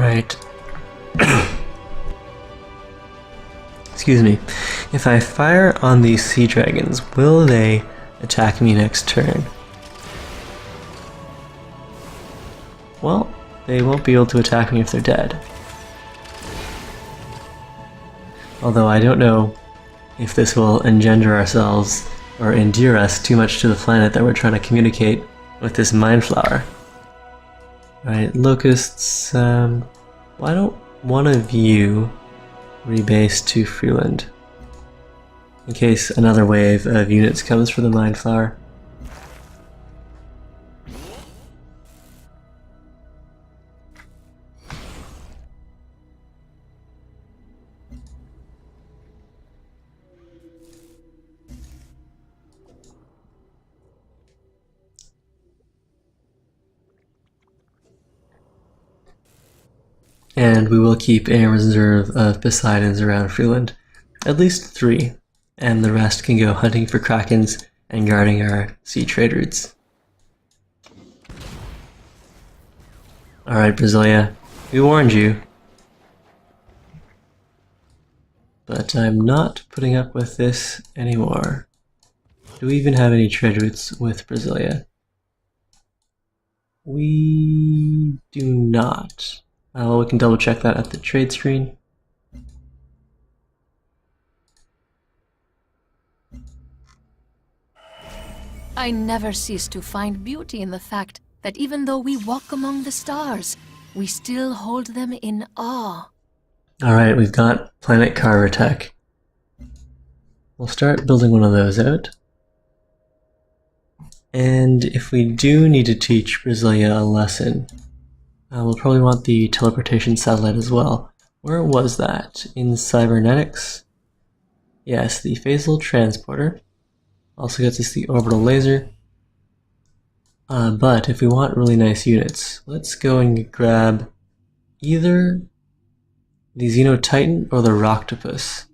Alright. Excuse me. If I fire on these sea dragons, will they attack me next turn? Well, they won't be able to attack me if they're dead. Although I don't know if this will engender ourselves or endear us too much to the planet that we're trying to communicate with this mind flower. Alright, locusts, why don't one of you rebase to Freeland? In case another wave of units comes for the mind flower. And we will keep a reserve of Poseidons around Freeland. At least 3, and the rest can go hunting for Krakens and guarding our sea trade routes. Alright, Brasilia, we warned you. But I'm not putting up with this anymore. Do we even have any trade routes with Brasilia? We do not. Well, we can double check that at the trade screen. I never cease to find beauty in the fact that even though we walk among the stars, we still hold them in awe. Alright, we've got planet carver tech. We'll start building one of those out. And if we do need to teach Brasilia a lesson, we'll probably want the teleportation satellite as well. Where was that? In cybernetics? Yes, the phasal transporter. Also gets us the orbital laser. But if we want really nice units, let's go and grab either the Xenotitan or the Roctopus.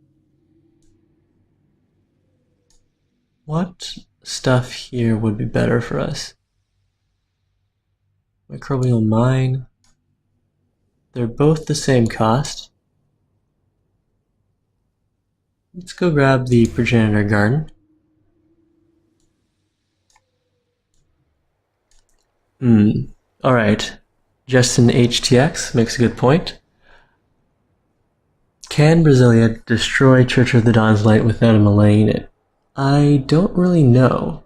What stuff here would be better for us? Microbial mine. They're both the same cost. Let's go grab the progenitor garden. Alright. Justin HTX makes a good point. Can Brasilia destroy Church of the Dawn's Light without a melee unit? I don't really know.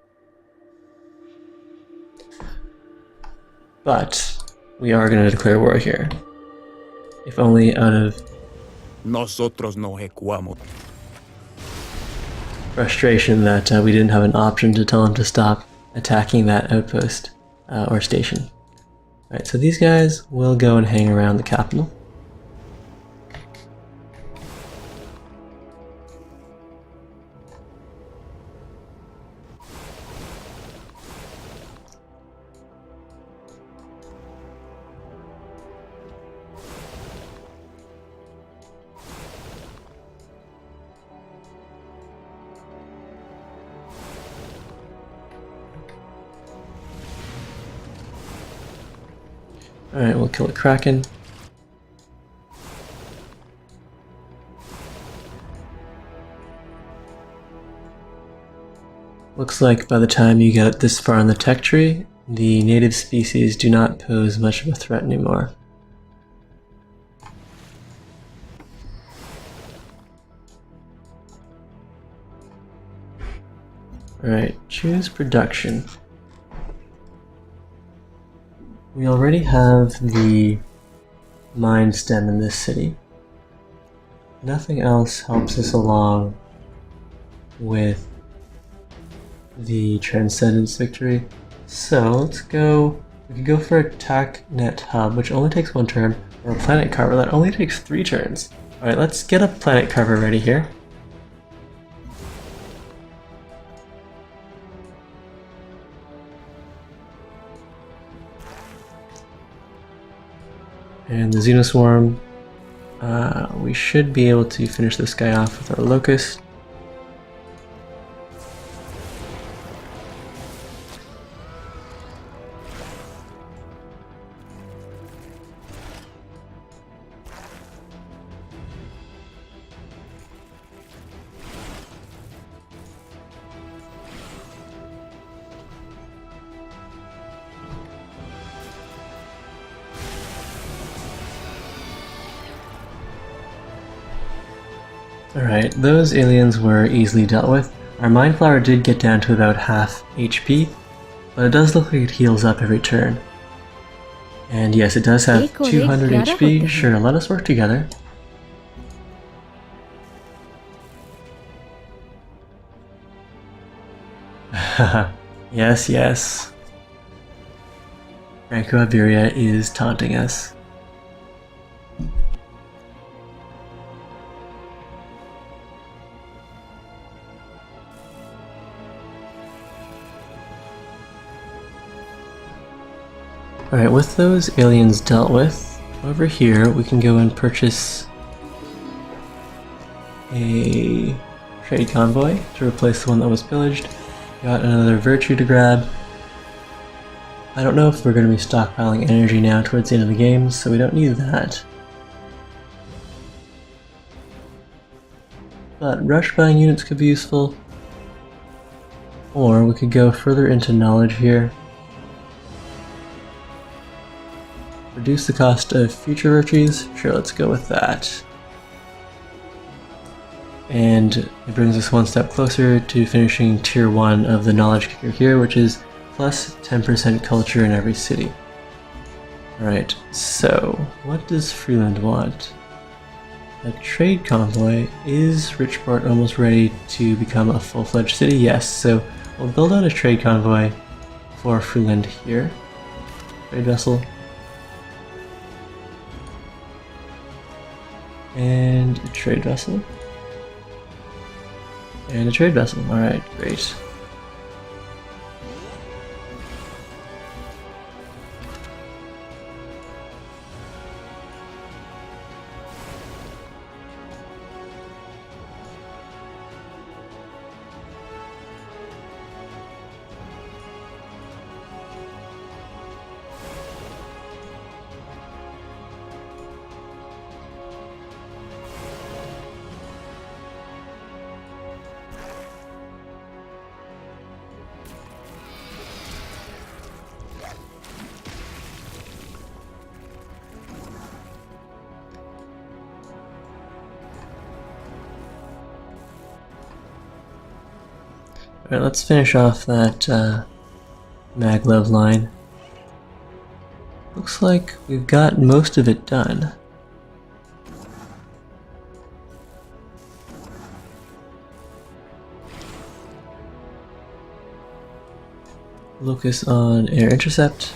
But we are going to declare war here. If only out of Nosotros no ejecuamos. frustration that we didn't have an option to tell him to stop attacking that outpost or station. Alright, so these guys will go and hang around the capital. Alright, we'll kill a Kraken. Looks like by the time you get this far in the tech tree, the native species do not pose much of a threat anymore. Alright, choose production. We already have the mind stem in this city. Nothing else helps us along with the Transcendence victory. So let's go, we could go for a TACnet hub, which only takes 1 turn, or a planet carver that only takes 3 turns. Alright, let's get a planet carver ready here. And the Xenoswarm, we should be able to finish this guy off with our Locust. Alright, those aliens were easily dealt with. Our Mind Flower did get down to about half HP, but it does look like it heals up every turn. And yes, it does have 200 HP. Sure, let us work together. Yes, yes. Franco Iberia is taunting us. Alright, with those aliens dealt with, over here we can go and purchase a trade convoy to replace the one that was pillaged. Got another virtue to grab. I don't know if we're going to be stockpiling energy now towards the end of the game, so we don't need that. But rush buying units could be useful. Or we could go further into knowledge here. Reduce the cost of future virtues? Sure, let's go with that. And it brings us one step closer to finishing tier 1 of the knowledge kicker here, which is plus 10% culture in every city. Alright, so what does Freeland want? A trade convoy. Is Richport almost ready to become a full-fledged city? Yes, so we'll build out a trade convoy for Freeland here. Trade vessel. And a trade vessel. And a trade vessel. Alright, great. Alright, let's finish off that maglev line. Looks like we've got most of it done. Locus on air intercept.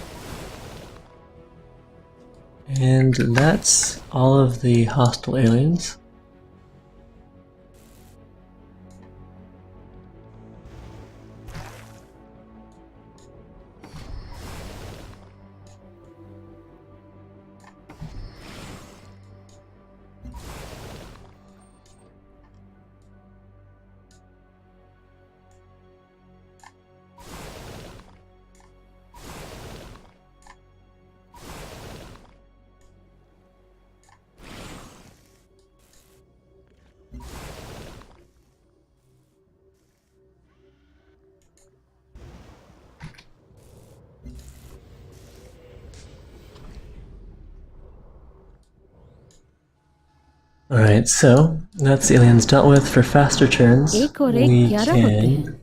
And that's all of the hostile aliens. Alright, so that's the aliens dealt with. For faster turns, we can...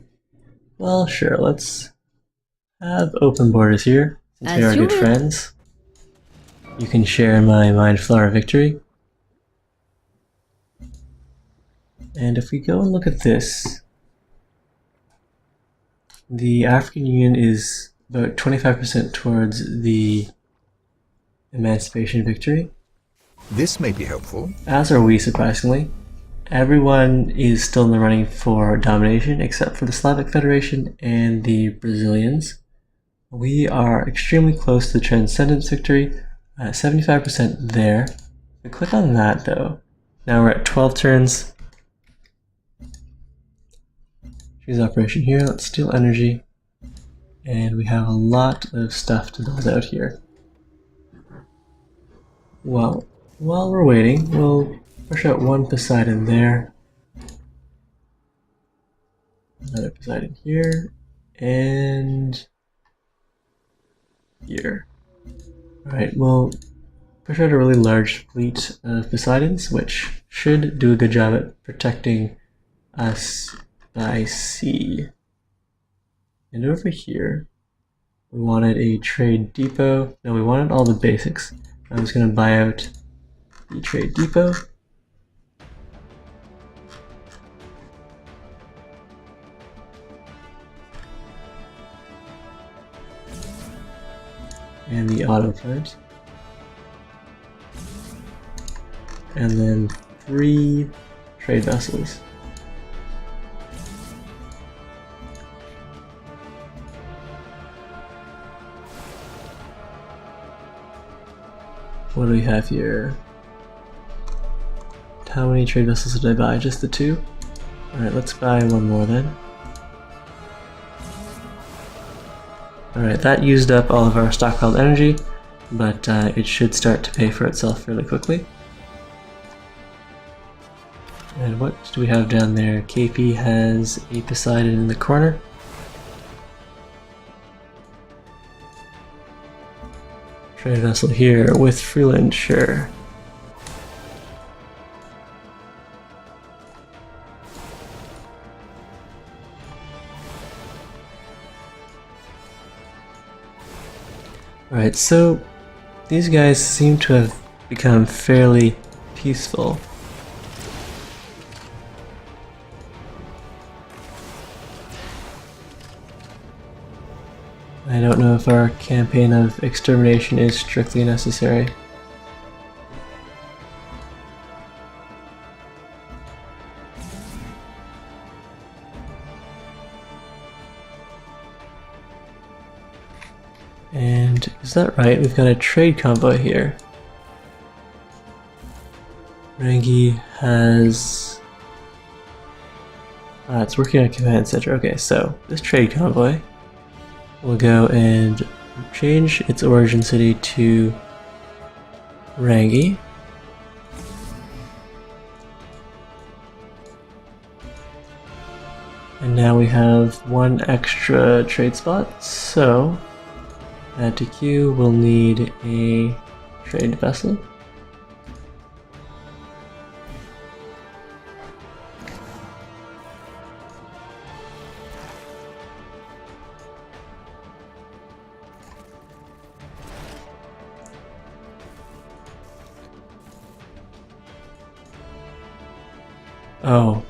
Well, sure, let's have open borders here, since we are good friends. You can share my Mind Flower victory. And if we go and look at this, the African Union is about 25% towards the Emancipation victory. This may be helpful. As are we, surprisingly. Everyone is still in the running for domination, except for the Slavic Federation and the Brazilians. We are extremely close to the Transcendence victory, 75% there. We click on that, though. Now we're at 12 turns. Choose operation here, let's steal energy. And we have a lot of stuff to build out here. Well, while we're waiting, we'll push out one Poseidon there. Another Poseidon here. And here. Alright, we'll push out a really large fleet of Poseidons, which should do a good job at protecting us by sea. And over here, we wanted a trade depot. No, we wanted all the basics. I was going to buy out the trade depot. And the auto plant. And then 3 trade vessels. What do we have here? How many trade vessels did I buy? Just the 2? Alright, let's buy 1 more then. Alright, that used up all of our stockpiled energy, but it should start to pay for itself fairly quickly. And what do we have down there? KP has a Poseidon in the corner. Trade vessel here with Freeland, sure. Alright, so these guys seem to have become fairly peaceful. I don't know if our campaign of extermination is strictly necessary. And is that right? We've got a trade convoy here. Rangi has... it's working on a command center. Okay, so this trade convoy will go and change its origin city to Rangi. And now we have 1 extra trade spot, so add to queue, we'll need a trade vessel. Oh,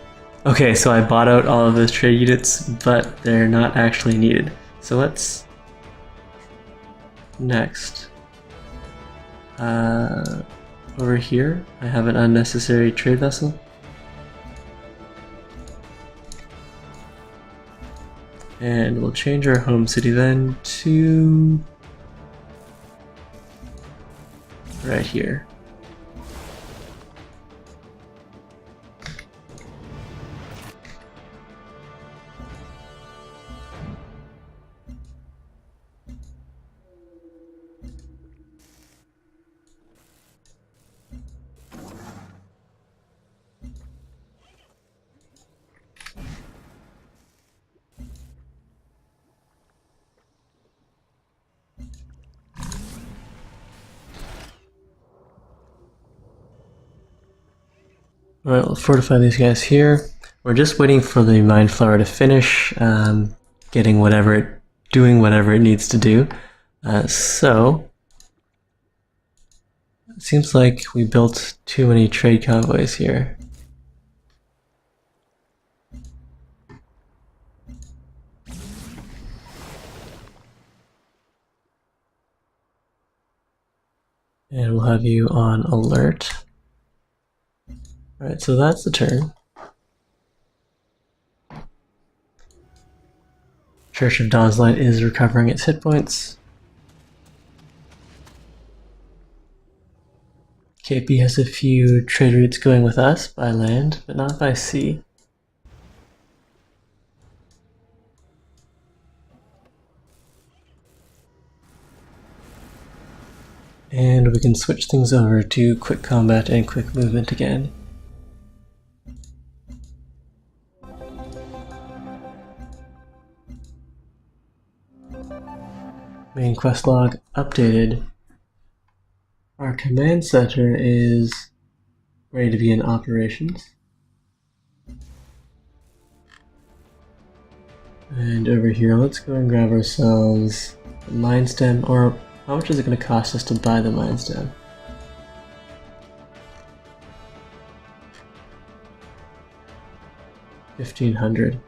okay, so I bought out all of those trade units, but they're not actually needed. So let's... Next. Over here, I have an unnecessary trade vessel. And we'll change our home city then to... right here. Alright, we'll fortify these guys here. We're just waiting for the mine flower to finish doing whatever it needs to do. So it seems like we built too many trade convoys here. And we'll have you on alert. Alright, so that's the turn. Church of Dawn's Light is recovering its hit points. KP has a few trade routes going with us by land, but not by sea. And we can switch things over to quick combat and quick movement again. Main quest log updated. Our command center is ready to be in operations. And over here, let's go and grab ourselves the Mind Stem, or how much is it going to cost us to buy the Mind Stem? $1,500.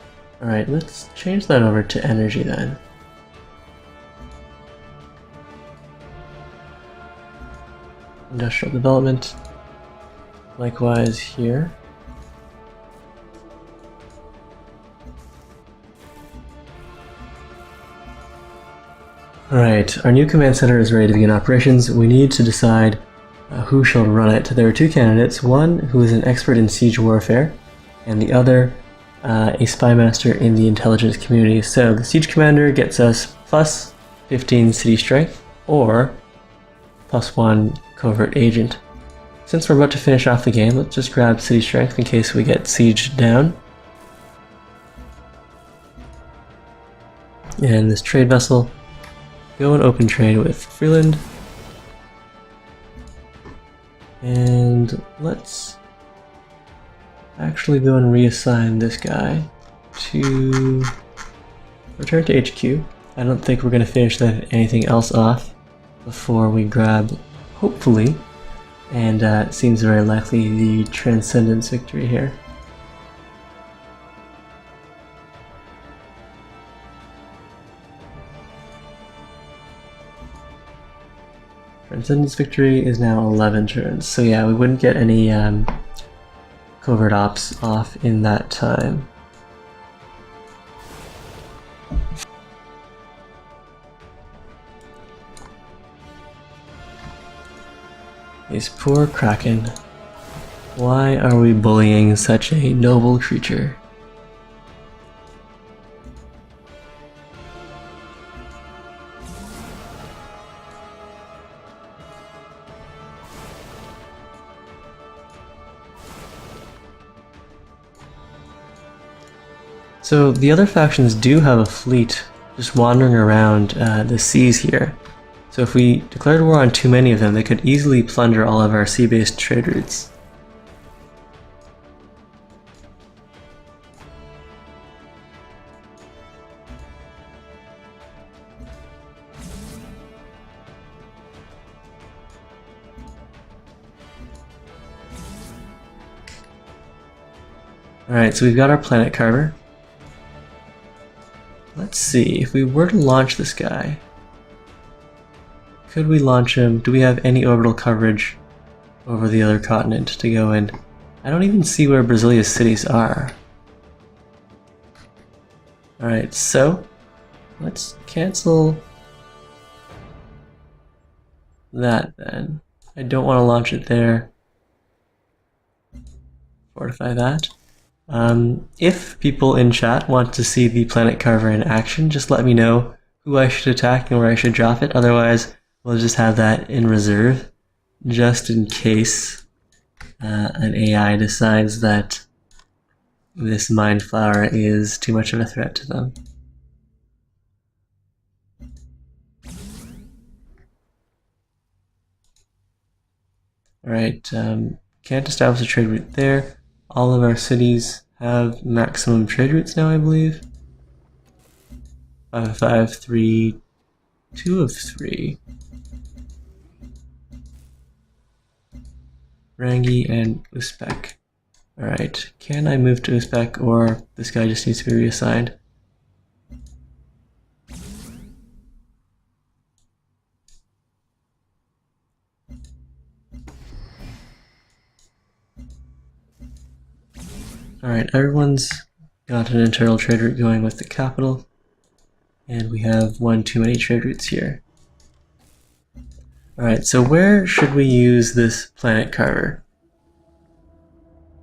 Alright, let's change that over to energy then. Industrial development. Likewise here. Alright, our new command center is ready to begin operations. We need to decide who shall run it. There are two candidates, one who is an expert in siege warfare, and the other a spy master in the intelligence community. So the siege commander gets us plus 15 city strength, or plus 1 covert agent. Since we're about to finish off the game, let's just grab city strength in case we get sieged down. And this trade vessel, go and open trade with Freeland. And let's actually go and reassign this guy to return to HQ. I don't think we're going to finish anything else off before we grab, hopefully, and it seems very likely, the Transcendence victory here. Transcendence victory is now 11 turns, so yeah, we wouldn't get any covert ops off in that time. These poor Kraken. Why are we bullying such a noble creature? So the other factions do have a fleet just wandering around the seas here. So if we declared war on too many of them, they could easily plunder all of our sea-based trade routes. Alright, so we've got our planet carver. Let's see, if we were to launch this guy, could we launch him? Do we have any orbital coverage over the other continent to go in? I don't even see where Brazilia's cities are. Alright, so let's cancel that then. I don't want to launch it there. Fortify that. If people in chat want to see the planet carver in action, just let me know who I should attack and where I should drop it. Otherwise, we'll just have that in reserve, just in case an AI decides that this mind flower is too much of a threat to them. Alright, can't establish a trade route there. All of our cities have maximum trade routes now, I believe. 5 of 5, 3, 2 of 3. Rangi and Uzbek. Alright, can I move to Uzbek, or this guy just needs to be reassigned? Alright, everyone's got an internal trade route going with the capital, and we have one too many trade routes here. Alright, so where should we use this planet carver?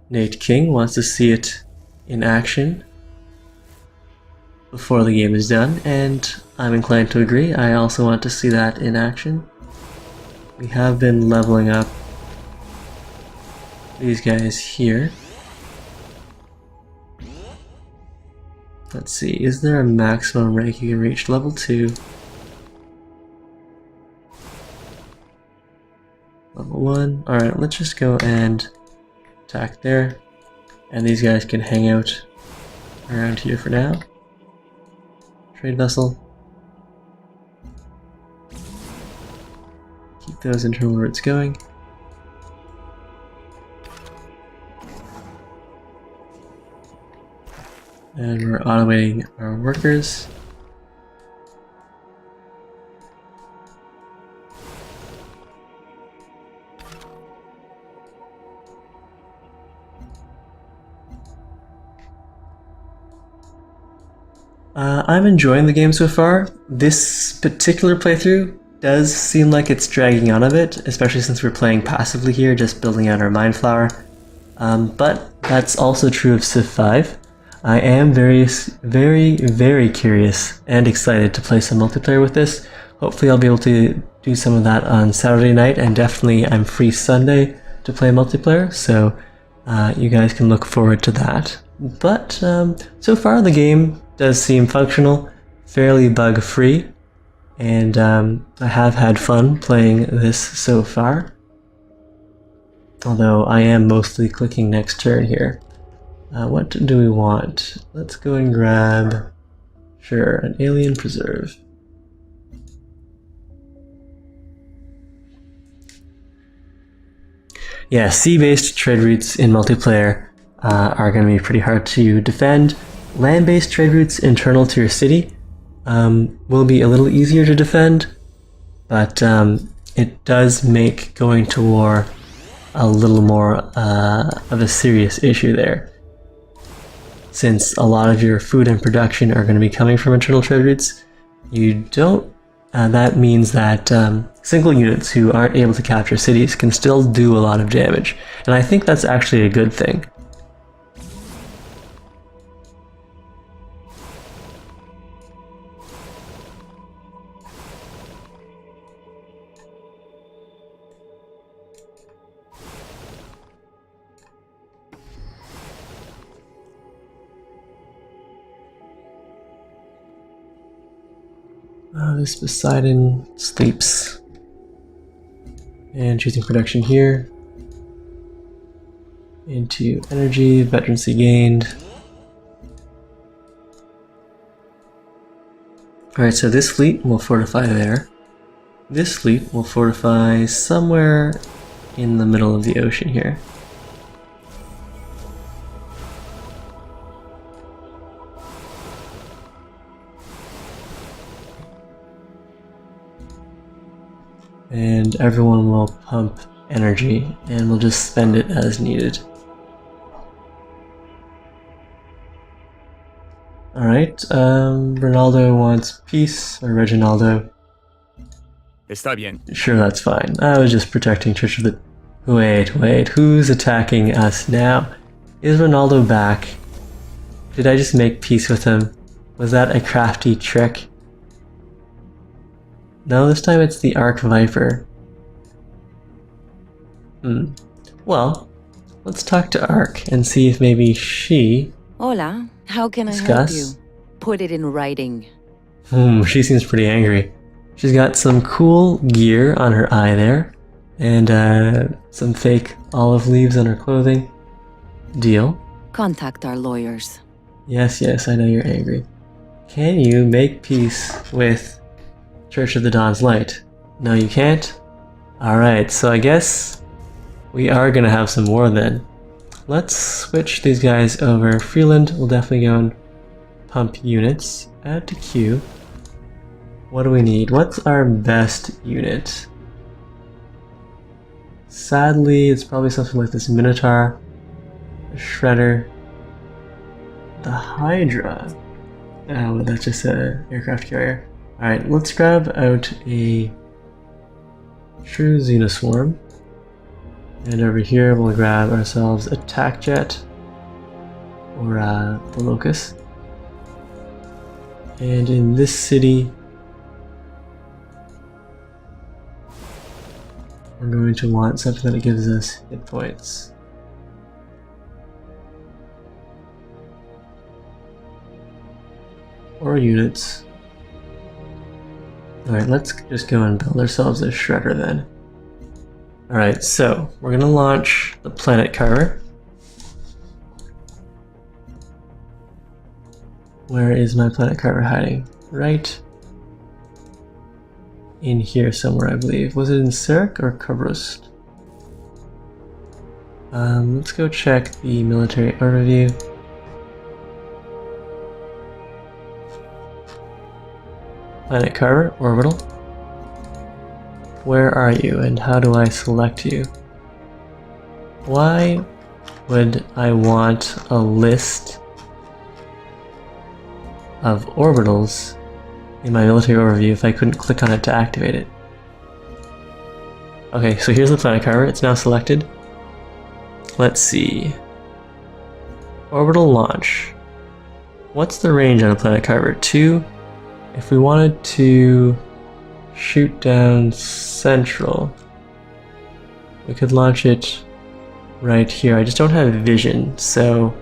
Nate King wants to see it in action before the game is done, and I'm inclined to agree. I also want to see that in action. We have been leveling up these guys here. Let's see, is there a maximum rank you can reach? Level 2. level 1. Alright, let's just go and attack there. And these guys can hang out around here for now. Trade vessel. Keep those internal routes going. And we're automating our workers. I'm enjoying the game so far. This particular playthrough does seem like it's dragging on a bit, especially since we're playing passively here, just building out our Mind Flower. But that's also true of Civ 5. I am very curious and excited to play some multiplayer with this. Hopefully I'll be able to do some of that on Saturday night, and definitely I'm free Sunday to play multiplayer, so you guys can look forward to that. But so far the game does seem functional, fairly bug-free, and I have had fun playing this so far. Although I am mostly clicking next turn here. What do we want? Let's go and grab, sure, an alien preserve. Yeah, sea-based trade routes in multiplayer are going to be pretty hard to defend. Land-based trade routes internal to your city will be a little easier to defend, but it does make going to war a little more of a serious issue there, since a lot of your food and production are going to be coming from internal trade routes. That means that single units who aren't able to capture cities can still do a lot of damage, and I think that's actually a good thing. This Poseidon sleeps. And choosing production here. Into energy, veterancy gained. Alright, so this fleet will fortify there. This fleet will fortify somewhere in the middle of the ocean here. And everyone will pump energy, and we'll just spend it as needed. Alright, Ronaldo wants peace, or Reginaldo. Está bien. Sure, that's fine. I was just protecting Church of the... Wait, who's attacking us now? Is Ronaldo back? Did I just make peace with him? Was that a crafty trick? No, this time it's the Arc Viper. Well, let's talk to Arc and see if maybe she... Hola, how can I help Discuss. you? Put it in writing. She seems pretty angry. She's got some cool gear on her eye there, and some fake olive leaves on her clothing. Deal. Contact our lawyers. Yes, I know you're angry. Can you make peace with Church of the Dawn's Light? No, you can't? Alright, so I guess we are gonna have some war then. Let's switch these guys over. Freeland will definitely go and pump units. Add to queue. What do we need? What's our best unit? Sadly, it's probably something like this Minotaur, the Shredder, the Hydra. Oh, that's just an aircraft carrier. Alright, let's grab out a true Xenoswarm. And over here we'll grab ourselves a Attack Jet, or the Locust. And in this city, we're going to want something that gives us hit points. Or units. Alright, let's just go and build ourselves a Shredder then. Alright, so we're gonna launch the planet carver. Where is my planet carver hiding? Right in here somewhere, I believe. Was it in Sarek or Kobrust? Let's go check the military overview. Planet carver, orbital. Where are you and how do I select you? Why would I want a list of orbitals in my military overview if I couldn't click on it to activate it? Okay, so here's the planet carver. It's now selected. Let's see. Orbital launch. What's the range on a planet carver? 2. If we wanted to shoot down central, we could launch it right here. I just don't have vision, so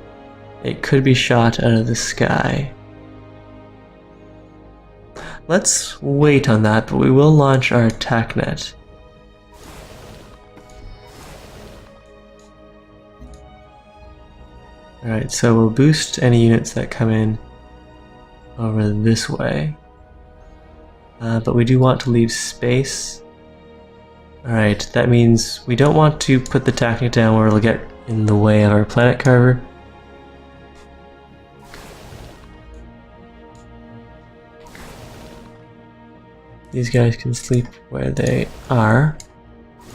it could be shot out of the sky. Let's wait on that, but we will launch our attack net. Alright, so we'll boost any units that come in over this way. But we do want to leave space. Alright, that means we don't want to put the attack net down where it'll get in the way of our planet carver. These guys can sleep where they are.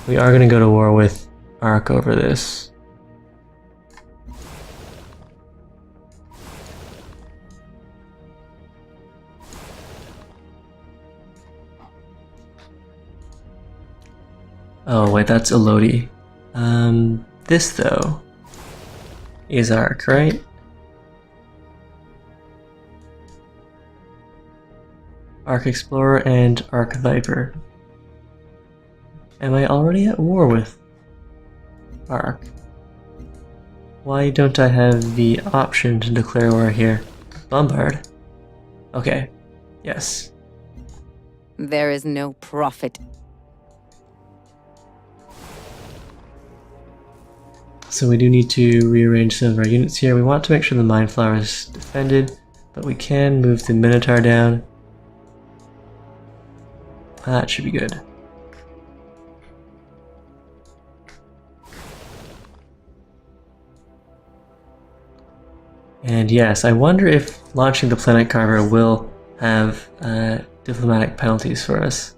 We are going to go to war with Ark over this. Oh wait, that's Elodie. This though is Ark, right? Ark Explorer and Ark Viper. Am I already at war with Ark? Why don't I have the option to declare war here? Bombard? Okay, yes. There is no profit. So we do need to rearrange some of our units here. We want to make sure the Mind Flower is defended, but we can move the Minotaur down. That should be good. And yes, I wonder if launching the Planet Carver will have diplomatic penalties for us.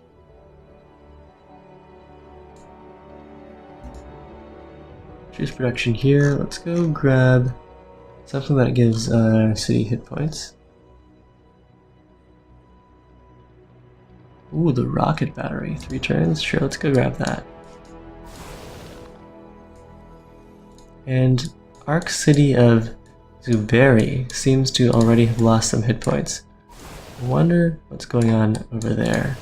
Choose production here. Let's go grab something that gives our city hit points. Ooh, the rocket battery. 3 turns? Sure, let's go grab that. And Ark City of Zuberi seems to already have lost some hit points. I wonder what's going on over there.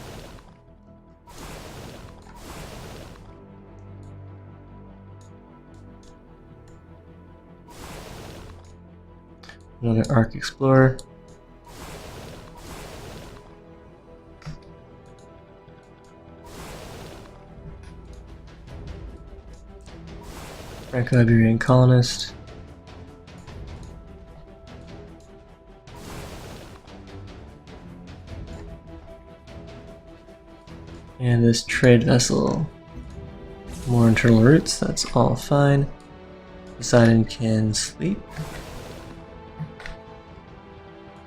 Another Ark Explorer. Franco-Iberian colonist. And this trade vessel. More internal routes, that's all fine. Poseidon can sleep.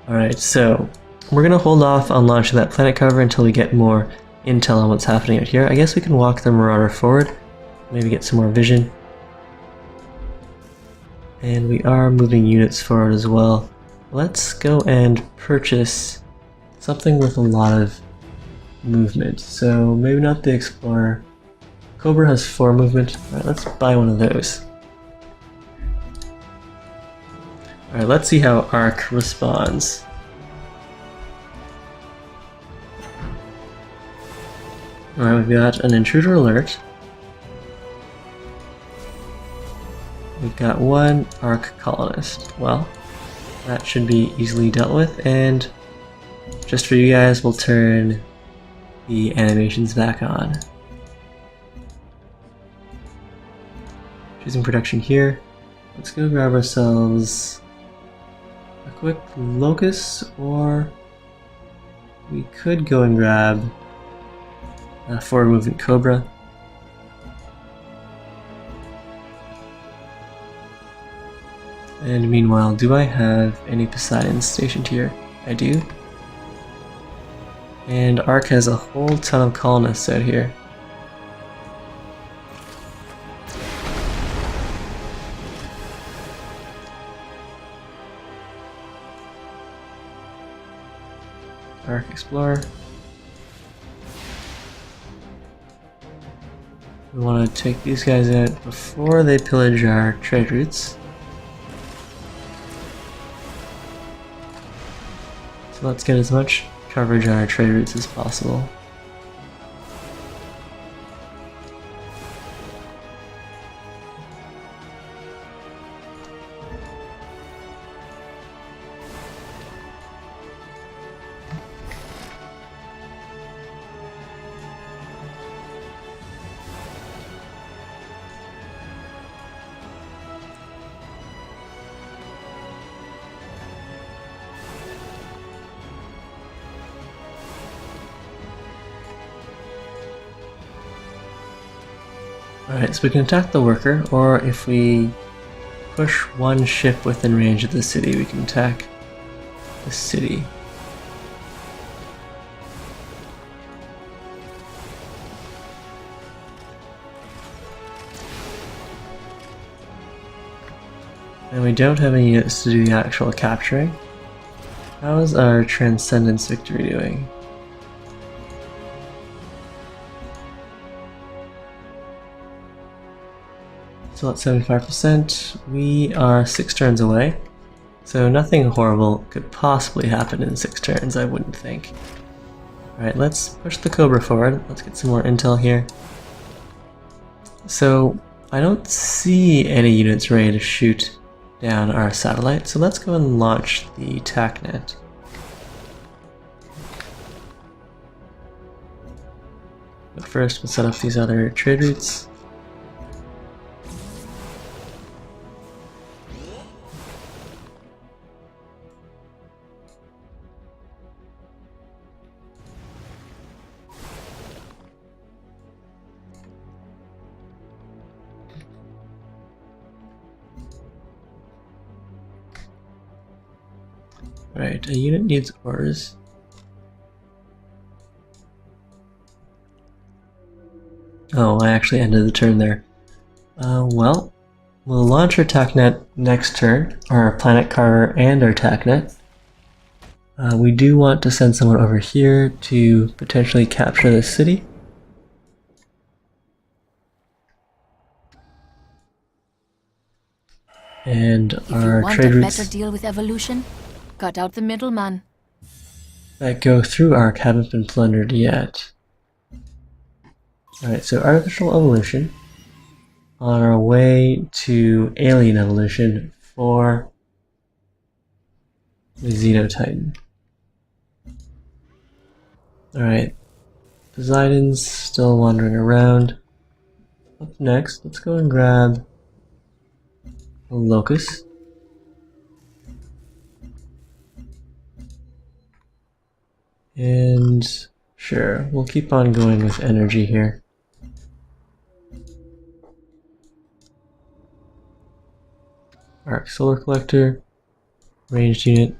Alright, so we're going to hold off on launching that planet cover until we get more intel on what's happening out here. I guess we can walk the Marauder forward, maybe get some more vision. And we are moving units forward as well. Let's go and purchase something with a lot of movement. So maybe not the Explorer. Cobra has 4 movement. Alright, let's buy one of those. Alright, let's see how Ark responds. Alright, we've got an intruder alert. We've got 1 Ark colonist. Well, that should be easily dealt with, and just for you guys, we'll turn the animations back on. choosing production here. Let's go grab ourselves a quick locust, or we could go and grab a forward movement cobra. And meanwhile, do I have any Poseidons stationed here? I do. And Ark has a whole ton of colonists out here. Ark Explorer. We want to take these guys out before they pillage our trade routes. So let's get as much coverage on our trade routes as possible. Alright, so we can attack the worker, or if we push one ship within range of the city, we can attack the city. And we don't have any units to do the actual capturing. How is our Transcendence victory doing? So at 75%, we are 6 turns away. So nothing horrible could possibly happen in 6 turns, I wouldn't think. Alright, let's push the Cobra forward. Let's get some more intel here. So I don't see any units ready to shoot down our satellite, so let's go and launch the TACnet. But first we'll set up these other trade routes. Right, a unit needs orders. Oh, I actually ended the turn there. Well, we'll launch our TACnet next turn, our planet carver and our TACnet. We do want to send someone over here to potentially capture this city. And our trade routes better deal with evolution, cut out the middleman. that go through Ark haven't been plundered yet. Alright, so artificial evolution on our way to alien evolution for the Xenotitan. Alright, Poseidon's still wandering around. Up next, let's go and grab a Locust. And sure, we'll keep on going with energy here. Arc Solar Collector, ranged unit.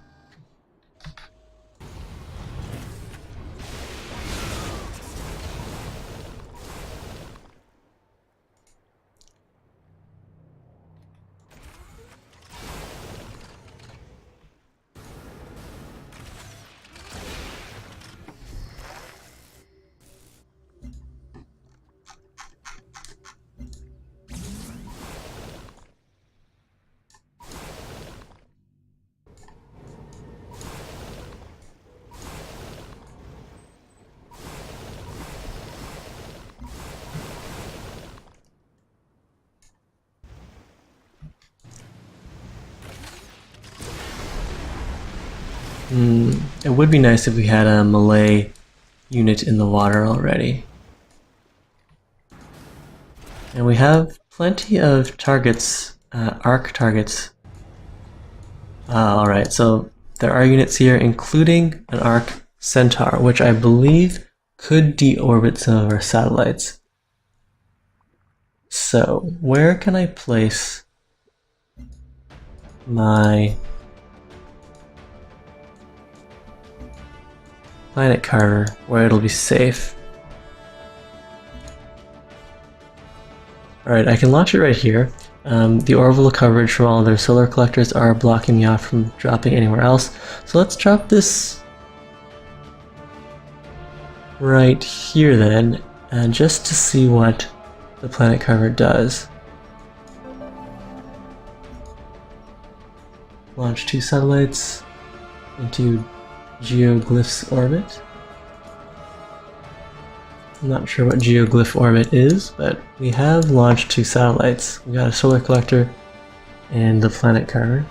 It would be nice if we had a Malay unit in the water already. And we have plenty of targets, arc targets. Alright, so there are units here, including an arc centaur, which I believe could deorbit some of our satellites. So, where can I place my planet carver where it'll be safe? Alright, I can launch it right here. The orbital coverage from all their solar collectors are blocking me off from dropping anywhere else. So let's drop this right here then, just to see what the planet carver does. Launch 2 satellites into Geoglyph's orbit. I'm not sure what Geoglyph orbit is, but we have launched 2 satellites. We got a solar collector and the planet carver.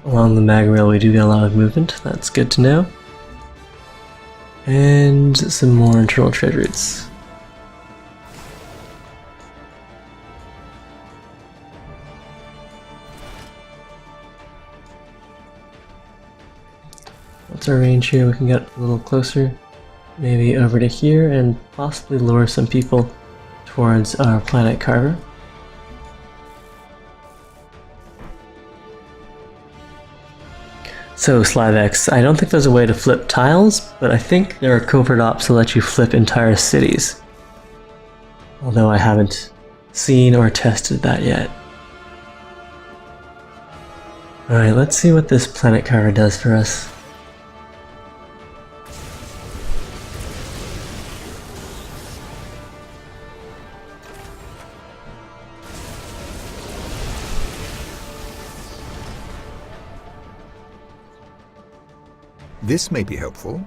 Along the mag rail we do get a lot of movement, that's good to know. And some more internal trade routes. What's our range here? We can get a little closer, maybe over to here, and possibly lure some people towards our planet carver. So Slavex, I don't think there's a way to flip tiles, but I think there are covert ops that let you flip entire cities. Although I haven't seen or tested that yet. Alright, let's see what this planet carver does for us. This may be helpful.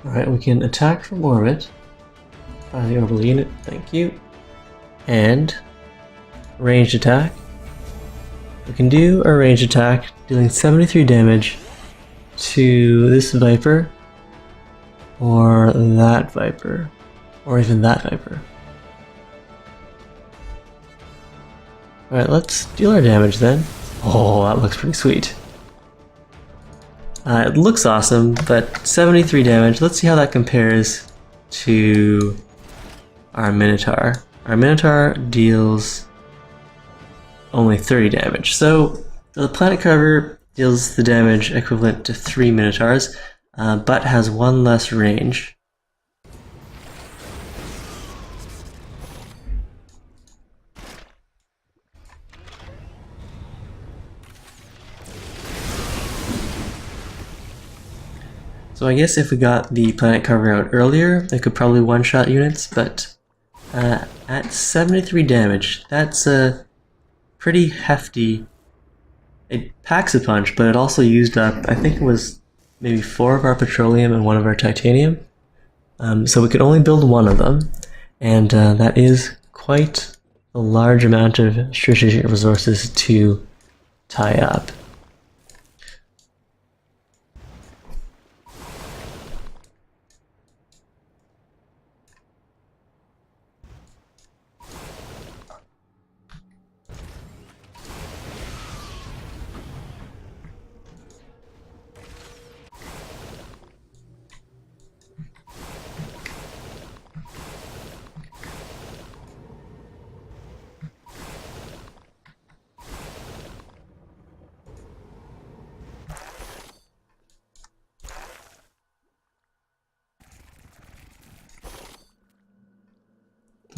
Alright, we can attack from orbit. Find the orbital unit, thank you. And ranged attack. We can do a ranged attack, dealing 73 damage to this Viper, or that Viper, or even that Viper. Alright, let's deal our damage then. Oh, that looks pretty sweet. It looks awesome, but 73 damage. Let's see how that compares to our Minotaur. Our Minotaur deals only 30 damage. So the planet carver deals the damage equivalent to 3 Minotaurs, but has 1 less range. So I guess if we got the planet carver out earlier, it could probably one-shot units, but at 73 damage, that's a pretty hefty. It packs a punch, but it also used up, I think it was maybe 4 of our petroleum and 1 of our titanium. So we could only build 1 of them, and that is quite a large amount of strategic resources to tie up.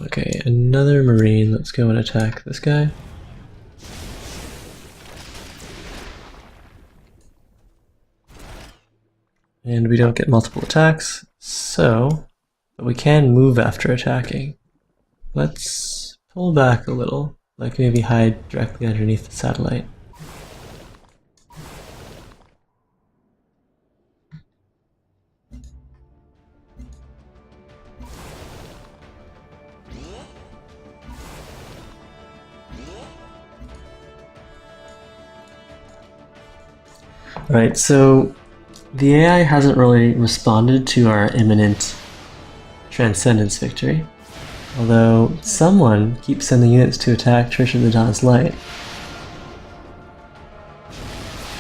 Okay, another Marine. Let's go and attack this guy. And we don't get multiple attacks, but we can move after attacking. Let's pull back a little, like maybe hide directly underneath the satellite. Right, so the AI hasn't really responded to our imminent Transcendence victory, although someone keeps sending units to attack Church of the Dawn's Light.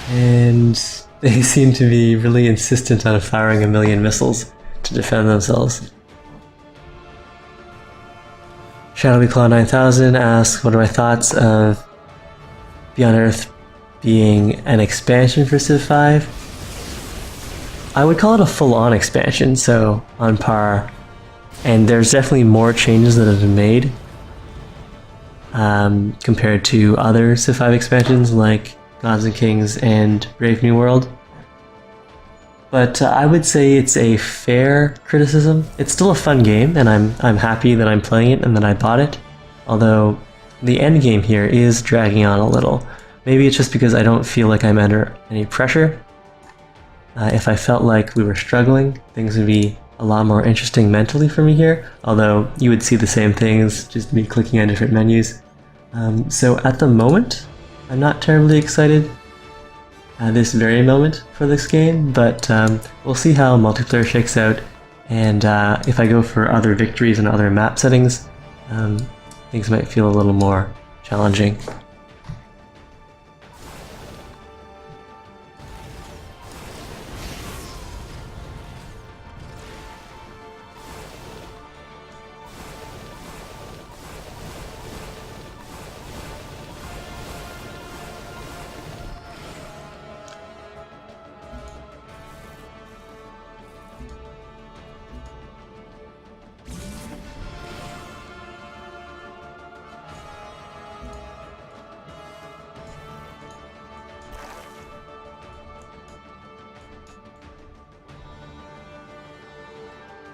And they seem to be really insistent on firing 1,000,000 missiles to defend themselves. Shadowy Claw 9000 asks, what are my thoughts of Beyond Earth being an expansion for Civ 5? I would call it a full-on expansion, so on par. And there's definitely more changes that have been made compared to other Civ 5 expansions like Gods and Kings and Brave New World. But I would say it's a fair criticism. It's still a fun game, and I'm happy that I'm playing it and that I bought it. Although the end game here is dragging on a little. Maybe it's just because I don't feel like I'm under any pressure. If I felt like we were struggling, things would be a lot more interesting mentally for me here, although you would see the same things, just me clicking on different menus. So at the moment, I'm not terribly excited at this very moment for this game, but we'll see how multiplayer shakes out, and if I go for other victories and other map settings, things might feel a little more challenging.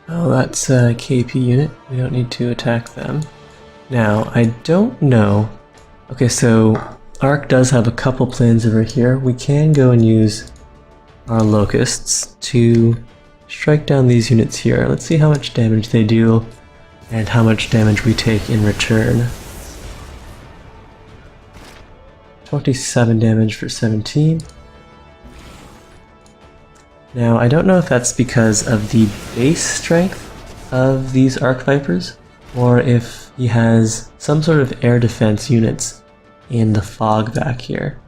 Oh, that's a KP unit. We don't need to attack them. Now, I don't know. Okay, so Arc does have a couple plans over here. We can go and use our locusts to strike down these units here. Let's see how much damage they do and how much damage we take in return. 27 damage for 17. Now, I don't know if that's because of the base strength of these Arc Vipers, or if he has some sort of air defense units in the fog back here.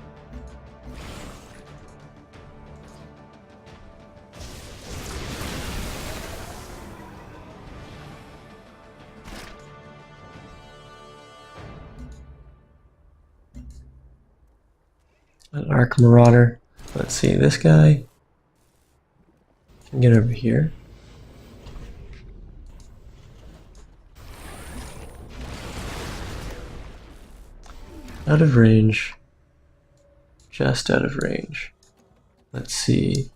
An Arc Marauder. Let's see, this guy can get over here. Out of range. Just out of range. Let's see.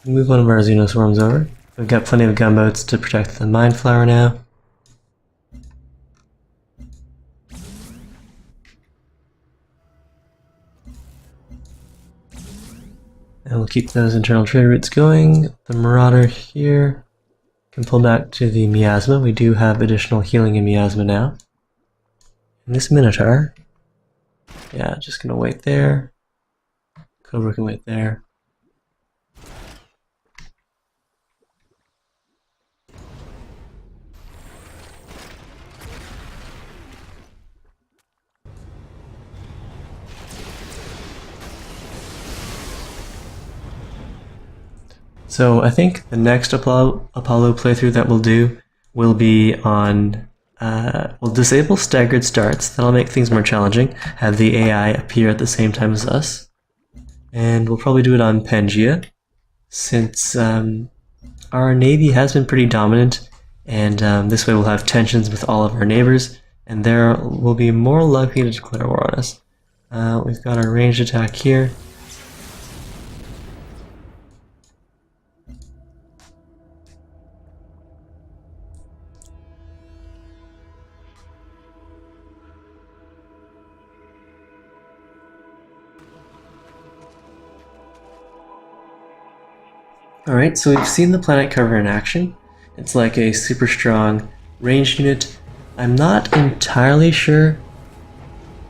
Move one of our Xenoswarms over. We've got plenty of gunboats to protect the Mind Flower now. And we'll keep those internal trade routes going. The Marauder here can pull back to the Miasma. We do have additional healing in Miasma now. And this Minotaur, yeah, just gonna wait there. Cobra can wait there. So I think the next Apollo playthrough that we'll do will be on, we'll disable staggered starts. That'll make things more challenging. Have the AI appear at the same time as us. And we'll probably do it on Pangea, since our navy has been pretty dominant, and this way we'll have tensions with all of our neighbors, and they will be more likely to declare war on us. We've got our ranged attack here. Alright, so we've seen the planet carver in action. It's like a super strong ranged unit. I'm not entirely sure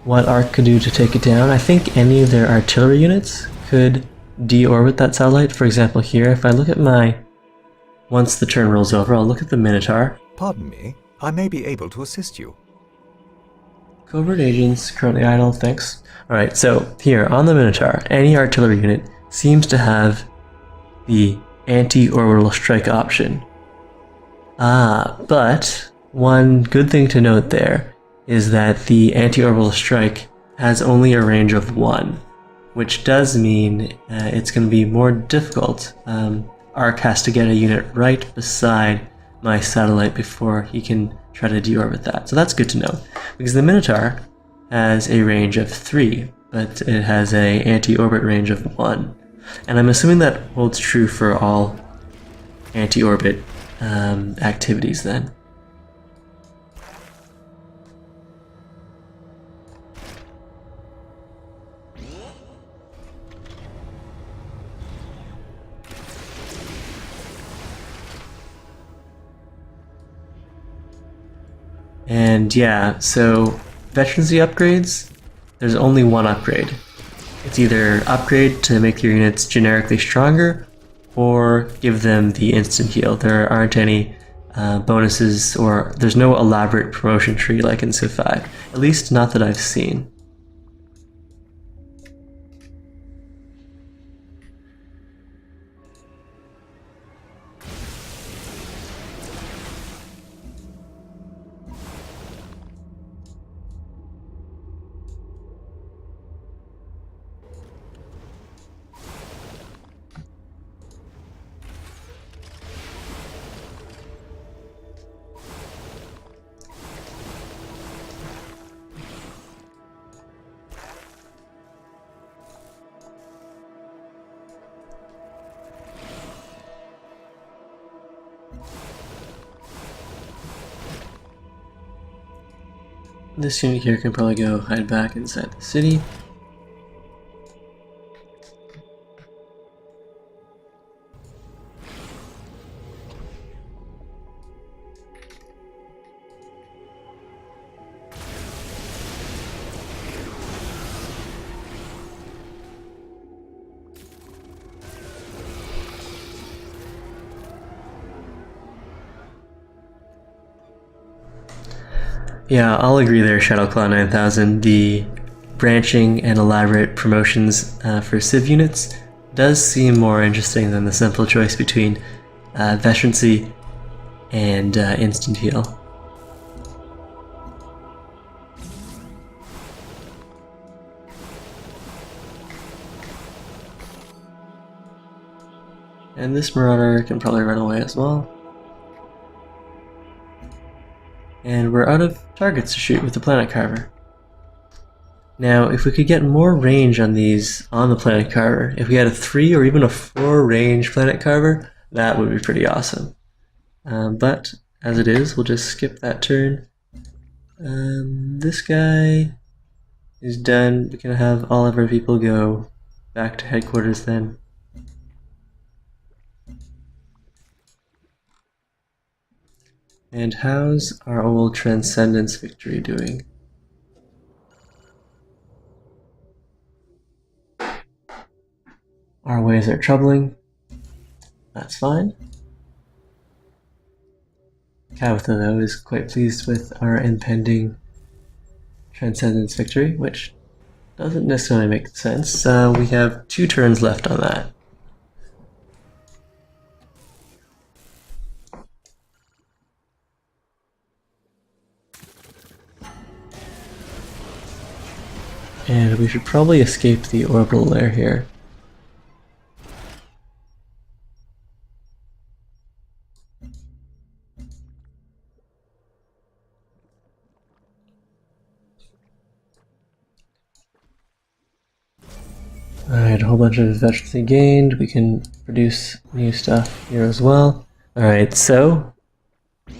what ARC could do to take it down. I think any of their artillery units could deorbit that satellite. For example here, if I look at once the turn rolls over, I'll look at the Minotaur. Pardon me, I may be able to assist you. Covert agents, currently idle, thanks. Alright, so here, on the Minotaur, any artillery unit seems to have the anti-orbital strike option. But one good thing to note there is that the anti-orbital strike has only a range of 1, which does mean it's going to be more difficult. ARC has to get a unit right beside my satellite before he can try to deorbit that. So that's good to know, because the Minotaur has a range of 3, but it has a anti-orbit range of 1. And I'm assuming that holds true for all anti-orbit activities then. And yeah, so veterancy upgrades, there's only one upgrade. It's either upgrade to make your units generically stronger, or give them the instant heal. There aren't any bonuses, or there's no elaborate promotion tree like in Civ 5. At least not that I've seen. This unit here can probably go hide back inside the city. Yeah, I'll agree there, Shadowclaw 9000. The branching and elaborate promotions for Civ units does seem more interesting than the simple choice between veterancy and instant heal. And this Marauder can probably run away as well. And we're out of targets to shoot with the Planet Carver. Now, if we could get more range on these on the Planet Carver, if we had a 3 or even a 4 range Planet Carver, that would be pretty awesome. But as it is, we'll just skip that turn. This guy is done. We can have all of our people go back to headquarters then. And how's our old Transcendence victory doing? Our ways are troubling. That's fine. Kavatha, though, is quite pleased with our impending Transcendence victory, which doesn't necessarily make sense. We have 2 turns left on that. And we should probably escape the orbital layer here. Alright, a whole bunch of veterancy gained. We can produce new stuff here as well. Alright, so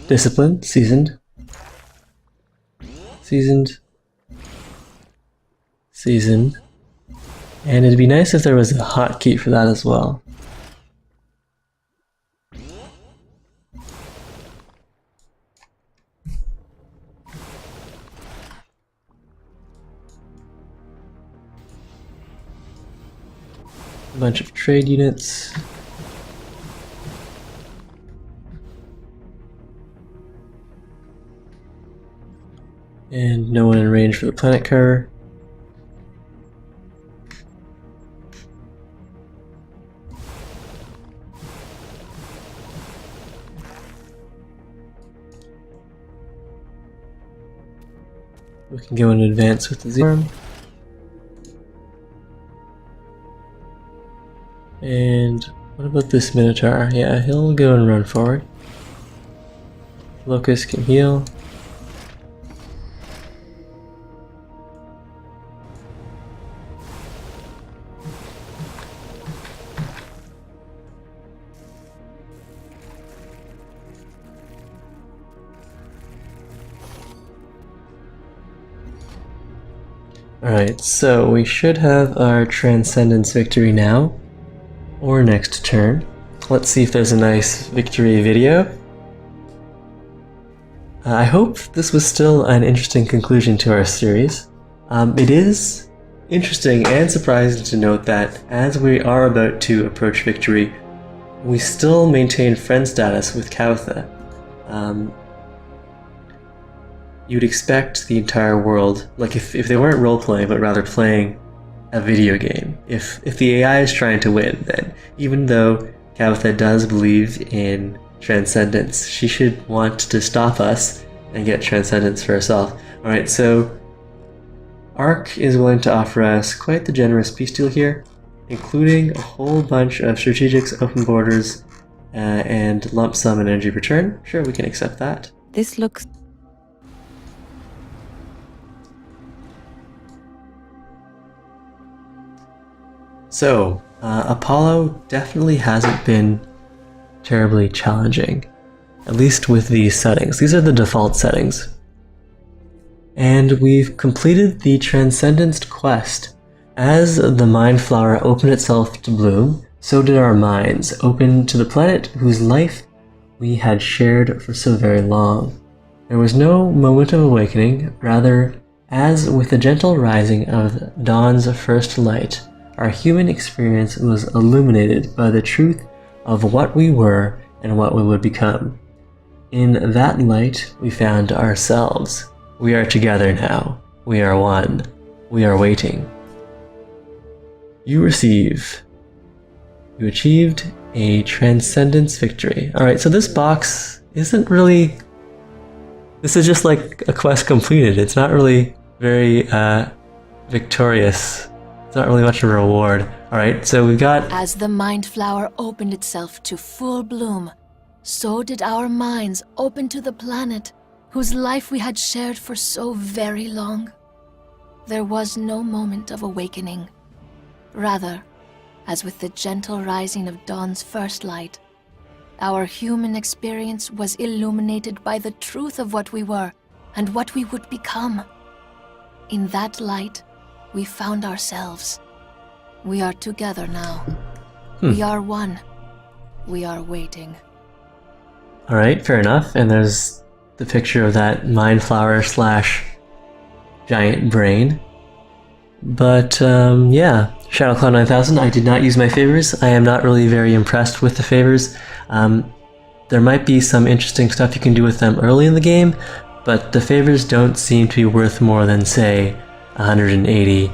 discipline, seasoned. Seasoned. Seasoned. And it'd be nice if there was a hotkey for that as well. a bunch of trade units. And no one in range for the planet carver. We can go in advance with the Z-arm. And what about this Minotaur? Yeah, he'll go and run forward. Locust can heal. Alright, so we should have our Transcendence victory now, or next turn. Let's see if there's a nice victory video. I hope this was still an interesting conclusion to our series. It is interesting and surprising to note that as we are about to approach victory, we still maintain friend status with Kautha. You'd expect the entire world, like if they weren't role-playing, but rather playing a video game. If the AI is trying to win, then even though Kautha does believe in Transcendence, she should want to stop us and get Transcendence for herself. Alright, so Ark is willing to offer us quite the generous peace deal here, including a whole bunch of strategics, open borders, and lump sum and energy return. Sure, we can accept that. This looks... So, Apollo definitely hasn't been terribly challenging, at least with these settings. These are the default settings. And we've completed the Transcendence quest. As the Mind Flower opened itself to bloom, so did our minds open to the planet whose life we had shared for so very long. There was no moment of awakening, rather, as with the gentle rising of dawn's first light, our human experience was illuminated by the truth of what we were and what we would become. In that light, we found ourselves. We are together now. We are one. We are waiting. You receive. You achieved a Transcendence victory. Alright, so this box isn't really... This is just like a quest completed. It's not really very victorious. It's not really much of a reward. Alright, so we've got... As the Mind Flower opened itself to full bloom, so did our minds open to the planet whose life we had shared for so very long. There was no moment of awakening. Rather, as with the gentle rising of dawn's first light, our human experience was illuminated by the truth of what we were and what we would become. In that light, we found ourselves. We are together now. We are one. We are waiting. Alright, fair enough. And there's the picture of that Mind Flower / giant brain. But, yeah. ShadowCloud 9000, I did not use my favors. I am not really very impressed with the favors. There might be some interesting stuff you can do with them early in the game, but the favors don't seem to be worth more than, say, 180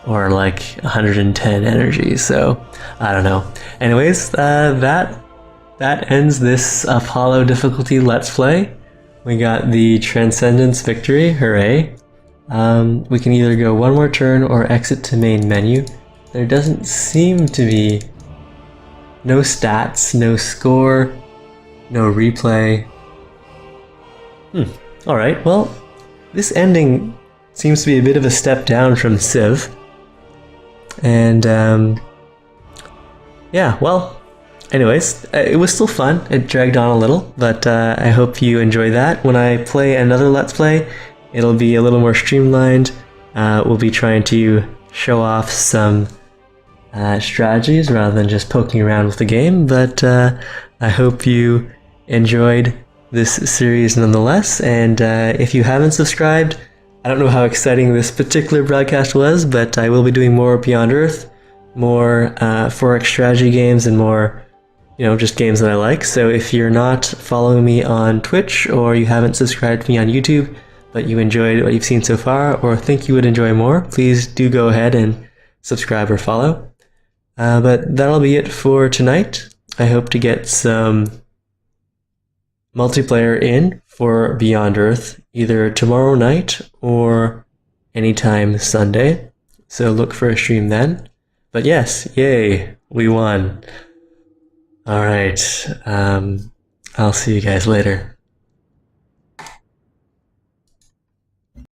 or like 110 energy, so I don't know. Anyways, that ends this Apollo difficulty Let's Play. We got the Transcendence victory, hooray. We can either go one more turn or exit to main menu. There doesn't seem to be no stats, no score, no replay. Alright, well, this ending seems to be a bit of a step down from Civ. And, yeah, well, anyways, it was still fun. It dragged on a little, but I hope you enjoy that. When I play another Let's Play, it'll be a little more streamlined. We'll be trying to show off some strategies rather than just poking around with the game, but I hope you enjoyed this series nonetheless, and if you haven't subscribed, I don't know how exciting this particular broadcast was, but I will be doing more Beyond Earth, more 4X strategy games and more, just games that I like. So if you're not following me on Twitch or you haven't subscribed to me on YouTube, but you enjoyed what you've seen so far or think you would enjoy more, please do go ahead and subscribe or follow. But that'll be it for tonight. I hope to get some multiplayer in for Beyond Earth either tomorrow night or anytime Sunday. So look for a stream then. But yes, yay, we won. Alright, I'll see you guys later.